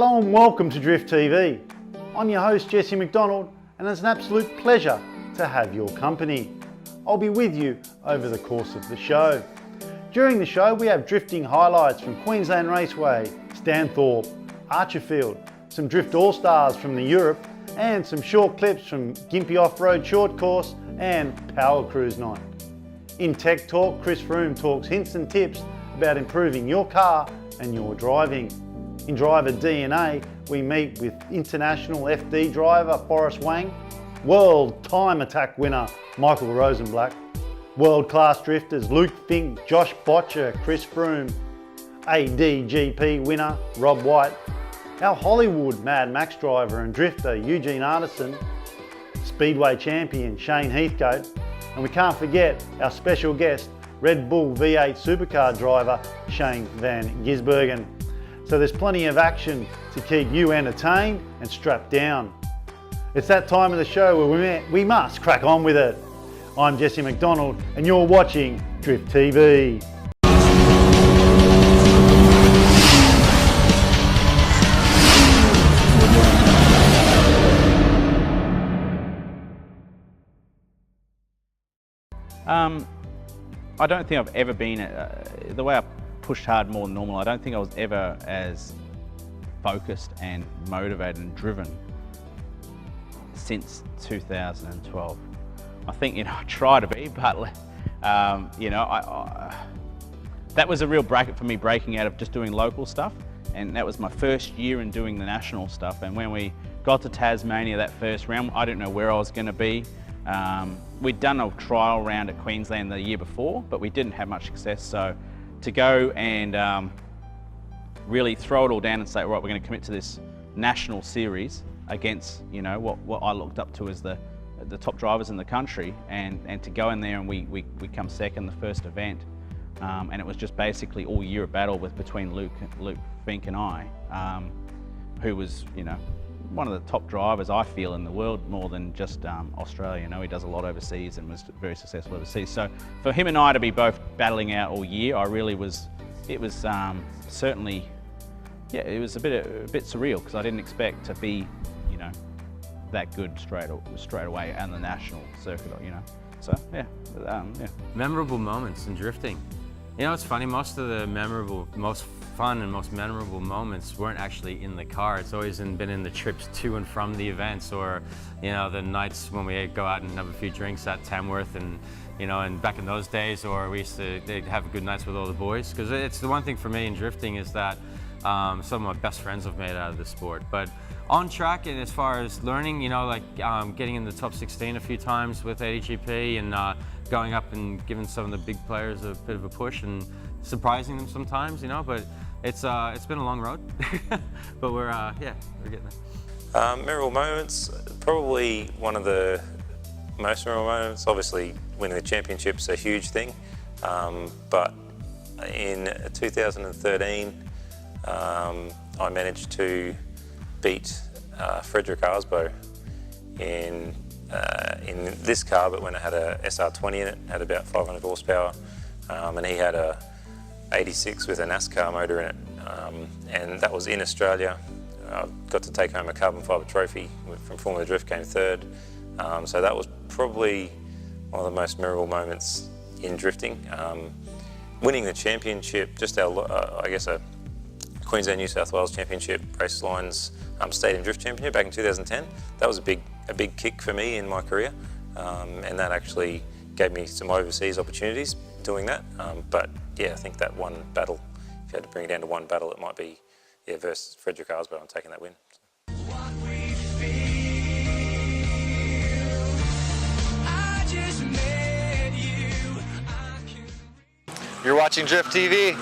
Hello and welcome to Drift TV. I'm your host Jesse McDonald and it's an absolute pleasure to have your company. I'll be with you over the course of the show. During the show we have drifting highlights from Queensland Raceway, Stanthorpe, Archerfield, some Drift All-Stars from the Europe and some short clips from Gympie Off-Road Short Course and Power Cruise Night. In Tech Talk, Chris Froome talks hints and tips about improving your car and your driving. In Driver DNA, we meet with international FD driver Forrest Wang, World Time Attack winner Michael Rosenblatt, world-class drifters Luke Fink, Josh Botcher, Chris Froome, ADGP winner Rob White, our Hollywood Mad Max driver and drifter Eugene Artisan, Speedway champion Shane Heathcote, and we can't forget our special guest, Red Bull V8 supercar driver Shane van Gisbergen. So there's plenty of action to keep you entertained and strapped down. It's that time of the show where we must crack on with it. I'm Jesse McDonald and you're watching Drift TV. I don't think I've ever been, the way I pushed hard more than normal, I don't think I was ever as focused and motivated and driven since 2012. I think, I try to be, but, that was a real bracket for me, breaking out of just doing local stuff. And that was my first year in doing the national stuff. And when we got to Tasmania that first round, I didn't know where I was going to be. We'd done a trial round at Queensland the year before, but we didn't have much success. So to go and really throw it all down and say, right, we're going to commit to this national series against, what I looked up to as the top drivers in the country, and to go in there and we come second the first event, and it was just basically all year a battle between Luke Fink and I, who was, one of the top drivers, I feel, in the world, more than just Australia. He does a lot overseas and was very successful overseas. So for him and I to be both battling out all year, it was certainly, it was a bit surreal, because I didn't expect to be, that good straight away on the national circuit, So yeah. Memorable moments in drifting. It's funny, most of the most fun and most memorable moments weren't actually in the car. It's always been in the trips to and from the events, or the nights when we go out and have a few drinks at Tamworth, and and back in those days, or we used to have good nights with all the boys. Because it's the one thing for me in drifting is that some of my best friends I've made out of the sport. But on track, and as far as learning, getting in the top 16 a few times with ADGP, and going up and giving some of the big players a bit of a push and surprising them sometimes, but it's been a long road, but we're getting there. Memorable moments, probably one of the most memorable moments. Obviously, winning the championship's a huge thing, but in 2013, I managed to beat Frederick Arsbo in this car, but when it had a SR20 in it, had about 500 horsepower, and he had a 86 with a NASCAR motor in it, and that was in Australia. I got to take home a carbon fibre trophy from Formula Drift, came third, so that was probably one of the most memorable moments in drifting. Winning the championship, just a Queensland New South Wales Championship Race Lines Stadium Drift Championship back in 2010. That was a big kick for me in my career, and that actually gave me some overseas opportunities doing that. But yeah, I think that one battle, if you had to bring it down to one battle, it might be versus Frederick Arsbo. I'm taking that win. You're watching Drift TV.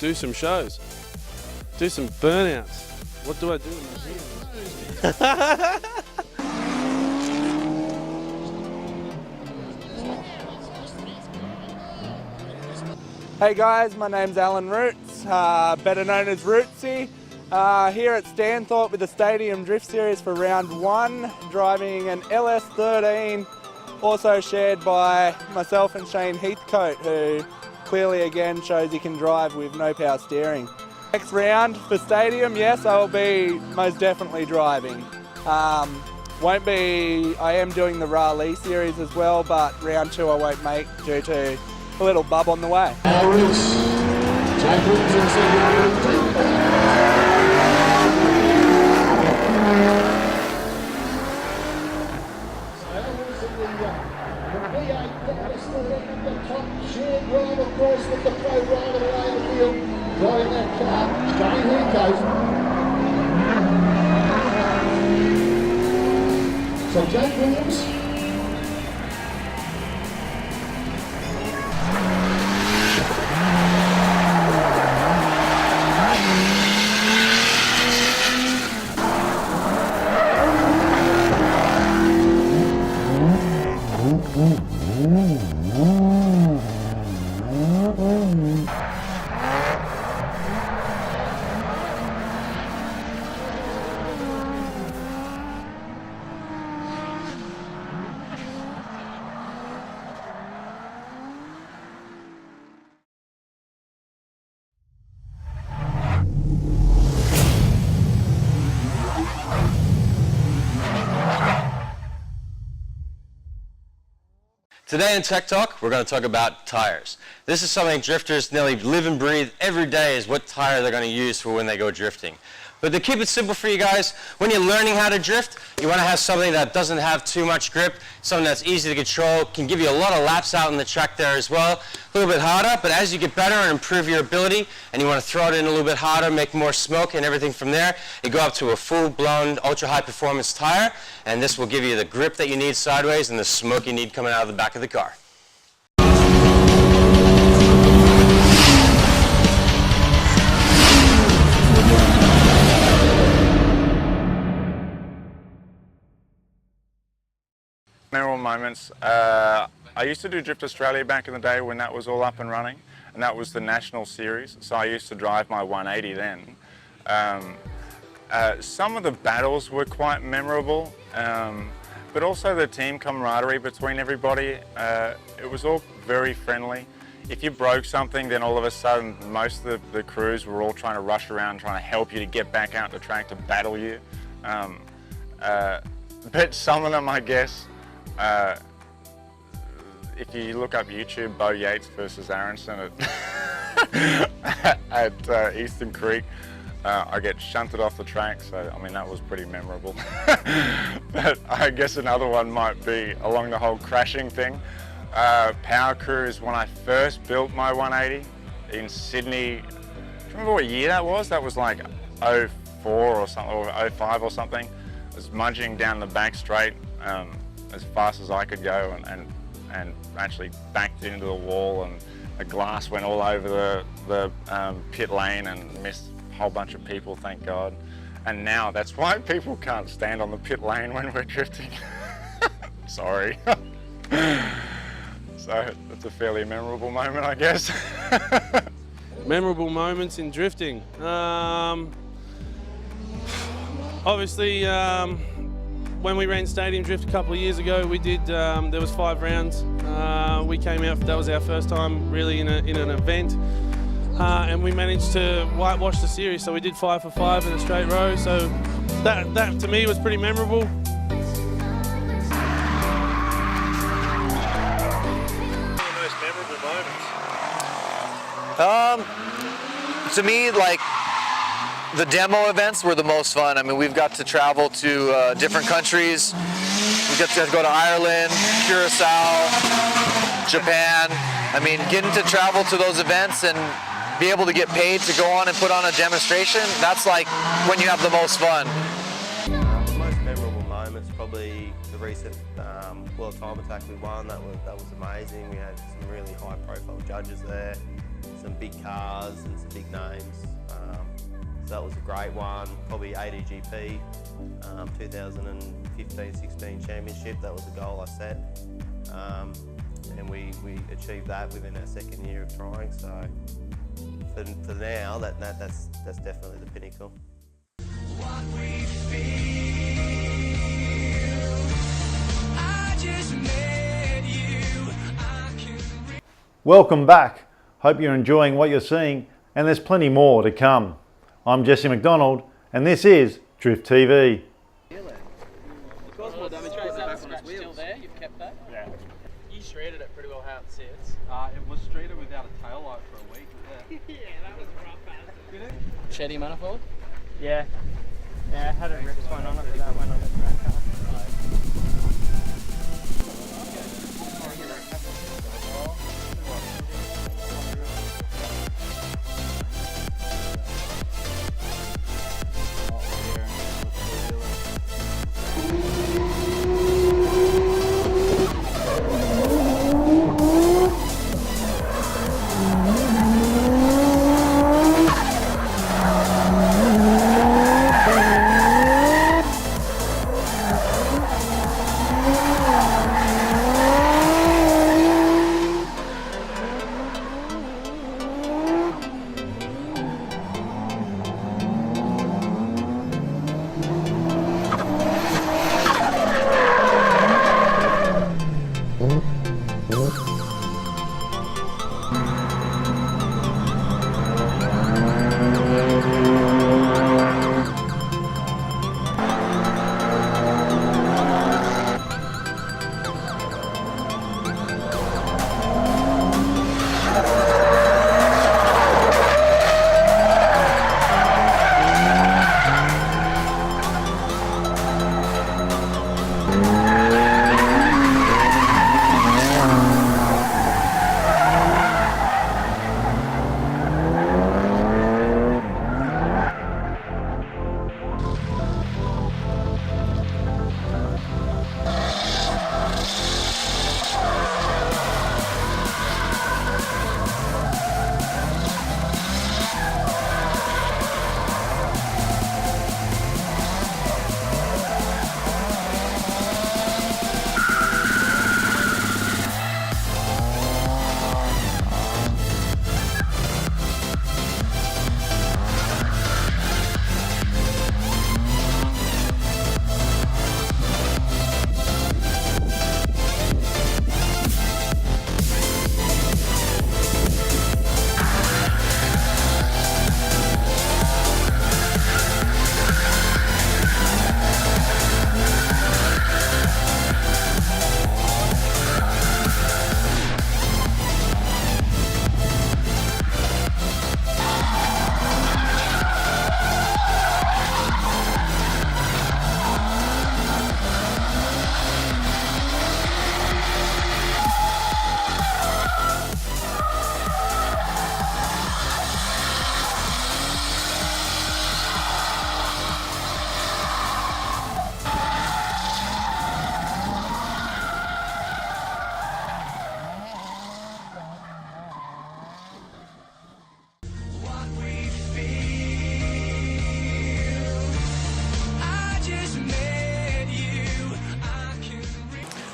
do some shows, do some burnouts. What do I do in my hands? Hey guys, my name's Alan Roots, better known as Rootsy. Here at Stanthorpe with the Stadium Drift Series for round 1, driving an LS13, also shared by myself and Shane Heathcote, who clearly again shows he can drive with no power steering. Next round for Stadium, yes, I will be most definitely driving. I am doing the Raleigh series as well, but round 2 I won't make due to a little bub on the way. So Jake Williams. Today in Tech Talk, we're going to talk about tires. This is something drifters nearly live and breathe every day, is what tire they're going to use for when they go drifting. But to keep it simple for you guys, when you're learning how to drift, you want to have something that doesn't have too much grip, something that's easy to control, can give you a lot of laps out in the track there as well. A little bit harder, but as you get better and improve your ability, and you want to throw it in a little bit harder, make more smoke and everything from there, you go up to a full-blown ultra-high performance tire, and this will give you the grip that you need sideways and the smoke you need coming out of the back of the car. Memorable moments. I used to do Drift Australia back in the day when that was all up and running, and that was the national series, so I used to drive my 180 then. Some of the battles were quite memorable, but also the team camaraderie between everybody. It was all very friendly. If you broke something, then all of a sudden most of the crews were all trying to rush around, trying to help you to get back out the track to battle you. But some of them, I guess, if you look up YouTube, Bo Yates versus Aronson at Eastern Creek, I get shunted off the track, so I mean that was pretty memorable. But I guess another one might be along the whole crashing thing. Power Cruise, when I first built my 180 in Sydney, do you remember what year that was? That was like 04 or something, or 05 or something. I was mudging down the back straight as fast as I could go, and actually backed into the wall, and the glass went all over the pit lane and missed a whole bunch of people, thank God. And now that's why people can't stand on the pit lane when we're drifting. Sorry. So that's a fairly memorable moment, I guess. Memorable moments in drifting. Obviously, when we ran Stadium Drift a couple of years ago, we did, there was 5 rounds. We came out, that was our first time really in an event. And we managed to whitewash the series, so we did 5 for 5 in a straight row. So that to me was pretty memorable. Most memorable moments? To me, like, the demo events were the most fun. I mean, we've got to travel to different countries. We got to go to Ireland, Curacao, Japan. I mean, getting to travel to those events and be able to get paid to go on and put on a demonstration, that's like when you have the most fun. The most memorable moments, probably the recent World Time Attack we won. That was amazing. We had some really high profile judges there. some big cars and some big names. So that was a great one. Probably ADGP 2015-16 championship. That was the goal I set, and we achieved that within our second year of trying. So for now, that's definitely the pinnacle. What we feel, I just met you. Welcome back. Hope you're enjoying what you're seeing, and there's plenty more to come. I'm Jesse McDonald, and this is Drift TV. Still there? You've kept that? Yeah. You shredded it pretty well how it sits. It was straighter without a tail light for a week. Yeah, that was rough. Did it? Shetty manifold? Yeah. Yeah, I had a rip one on it, but that went on the track car.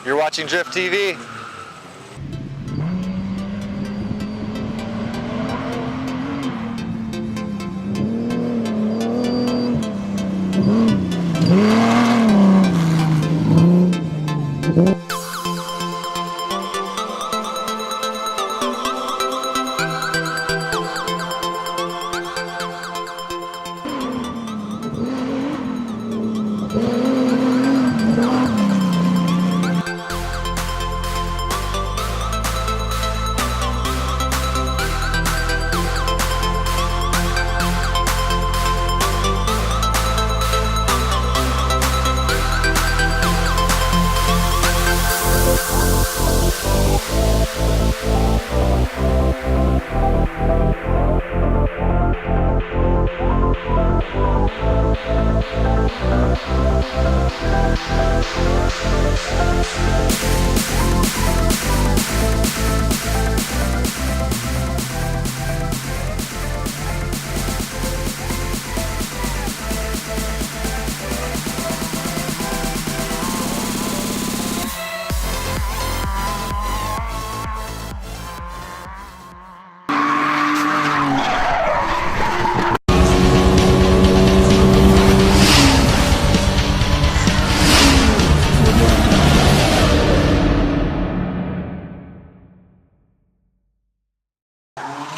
You're watching Drift TV.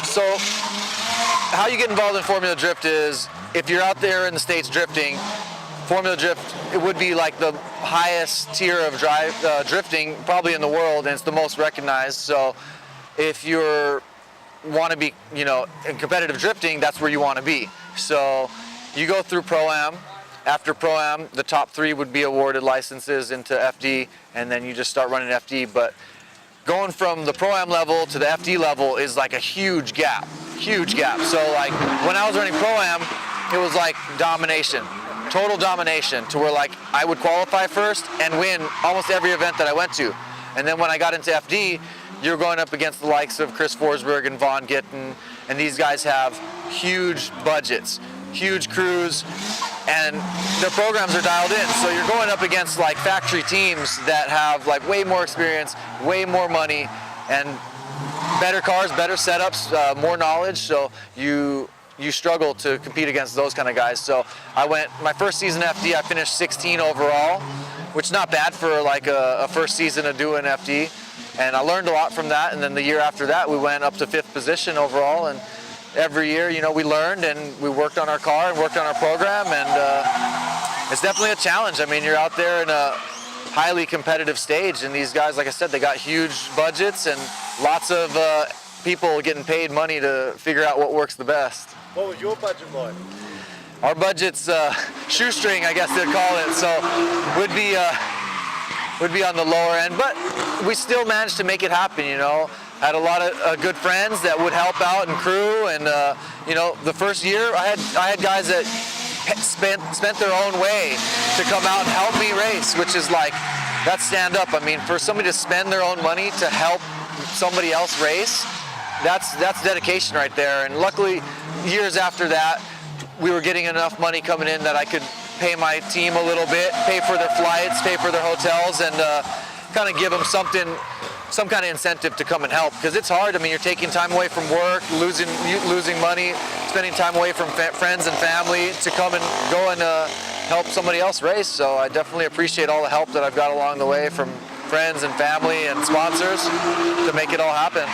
So, how you get involved in Formula Drift is, if you're out there in the States drifting, Formula Drift, it would be like the highest tier of drifting probably in the world, and it's the most recognized. So, if you want to be, you know, in competitive drifting, that's where you want to be. So, you go through Pro-Am. After Pro-Am, the top 3 would be awarded licenses into FD, and then you just start running FD. But going from the Pro-Am level to the FD level is like a huge gap, huge gap. So like when I was running Pro-Am, it was like domination, total domination, to where like I would qualify first and win almost every event that I went to. And then when I got into FD, you're going up against the likes of Chris Forsberg and Von Gittin, and these guys have huge budgets, huge crews, and their programs are dialed in. So you're going up against like factory teams that have like way more experience, way more money, and better cars, better setups, more knowledge. So you struggle to compete against those kind of guys. So I went, my first season FD, I finished 16 overall, which is not bad for like a first season of doing FD. And I learned a lot from that. And then the year after that, we went up to 5th position overall. And every year, you know, we learned and we worked on our car and worked on our program, and it's definitely a challenge. I mean, you're out there in a highly competitive stage, and these guys, like I said, they got huge budgets and lots of people getting paid money to figure out what works the best. What was your budget like? Our budget's shoestring, I guess they'd call it, so would be on the lower end, but we still managed to make it happen, you know. Had a lot of good friends that would help out and crew, and you know, the first year I had guys that spent their own way to come out and help me race, which is like, that's stand up. I mean, for somebody to spend their own money to help somebody else race, that's dedication right there. And luckily, years after that, we were getting enough money coming in that I could pay my team a little bit, pay for their flights, pay for their hotels, and kind of give them some kind of incentive to come and help, because it's hard. I mean, you're taking time away from work, losing money, spending time away from friends and family to come and go and help somebody else race. So I definitely appreciate all the help that I've got along the way from friends and family and sponsors to make it all happen.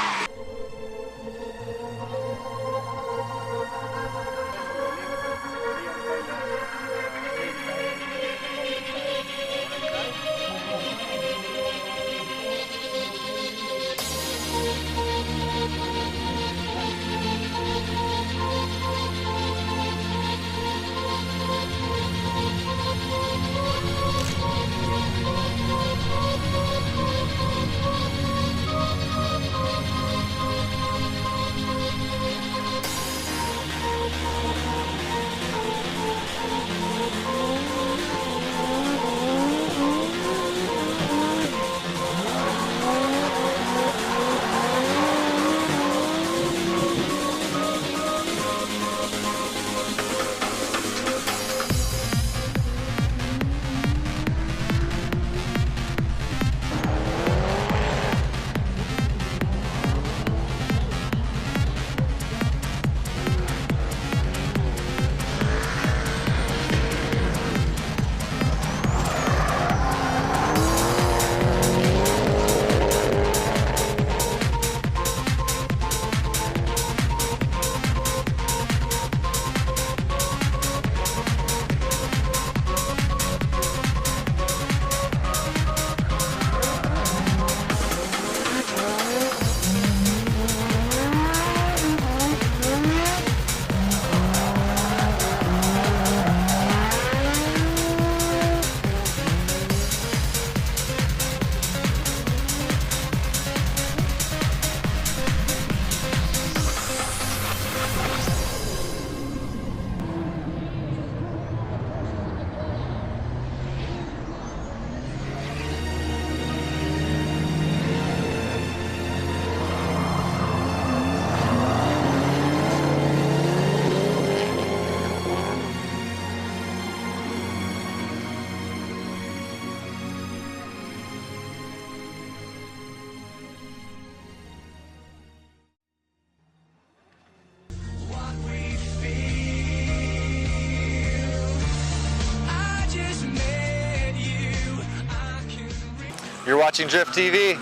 You're watching Drift TV.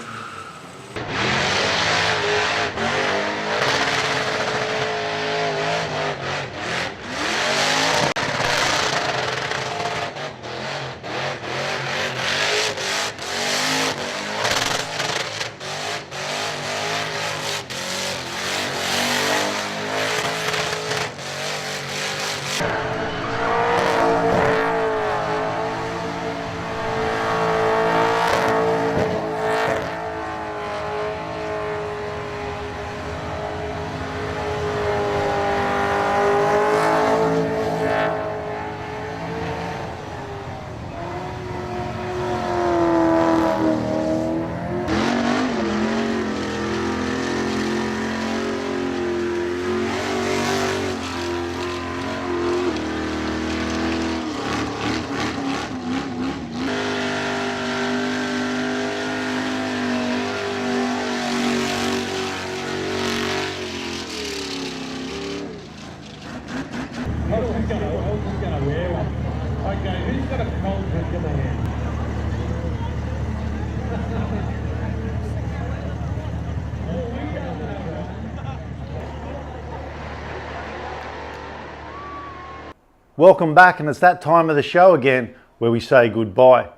Welcome back, and it's that time of the show again where we say goodbye.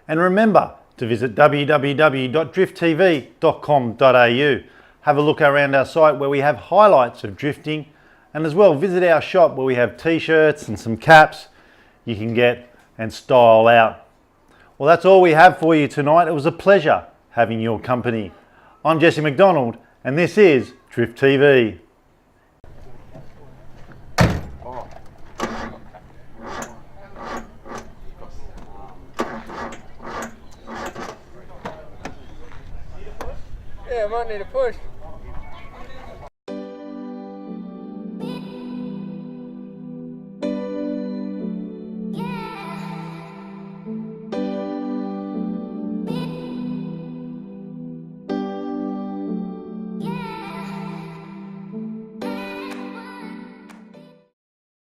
And remember to visit www.drifttv.com.au. Have a look around our site where we have highlights of drifting, and as well visit our shop where we have t-shirts and some caps you can get and style out. Well, that's all we have for you tonight. It was a pleasure having your company. I'm Jesse McDonald, and this is Drift TV. Yeah, I might need a push.